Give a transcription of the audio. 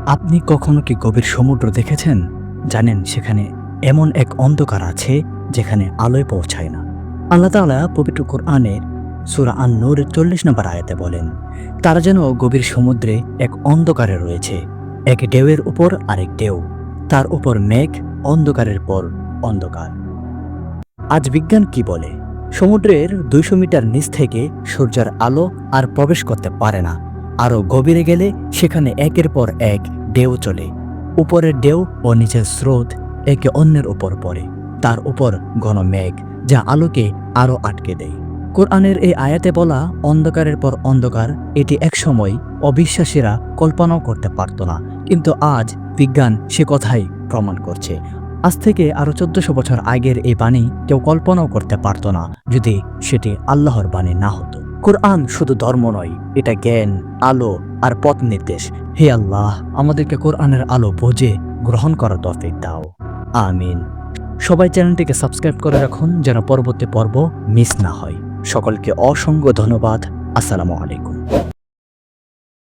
আপনি কখনো কি গভীর সমুদ্র দেখেছেন? জানেন সেখানে এমন এক অন্ধকার আছে যেখানে আলোয় পৌঁছায় না। আল্লাহ তাআলা পবিত্র কোরআনের সূরা আন-নূরের ৪০ নম্বর আয়াতে বলেন, তারা যেন গভীর সমুদ্রে এক অন্ধকারে রয়েছে, এক ঢেউয়ের উপর আরেক ঢেউ, তার উপর মেঘ, অন্ধকারের পর অন্ধকার। আজ বিজ্ঞান কি বলে? সমুদ্রের ২০০ মিটার নিচ থেকে সূর্যের আলো আর প্রবেশ করতে পারে না। আরও গভীরে গেলে সেখানে একের পর এক ঢেউ চলে। উপরের ঢেউ ও নিচের স্রোত একে অন্যের উপর পড়ে। তার উপর ঘন মেঘ, যা আলোকে আরও আটকে দেয়। কোরআনের এই আয়াতে বলা অন্ধকারের পর অন্ধকার, এটি একসময় অবিশ্বাসীরা কল্পনাও করতে পারত না, কিন্তু আজ বিজ্ঞান সে কথাই প্রমাণ করছে। আজ থেকে আরো ১৪০০ বছর আগের এই বাণী কেউ কল্পনাও করতে পারত না, যদি সেটি আল্লাহর বাণী না হতো। কোরআন শুধু ধর্ম নয়, এটা জ্ঞান, আলো আর পথ নির্দেশ। হে আল্লাহ, আমাদেরকে কোরআনের আলো বুঝে গ্রহণ করার তৌফিক দাও। আমিন। সবাই চ্যানেলটিকে সাবস্ক্রাইব করে রাখুন যেন পরবর্তী পর্ব মিস না হয়। সকলকে অসংখ্য ধন্যবাদ। আসসালামু আলাইকুম।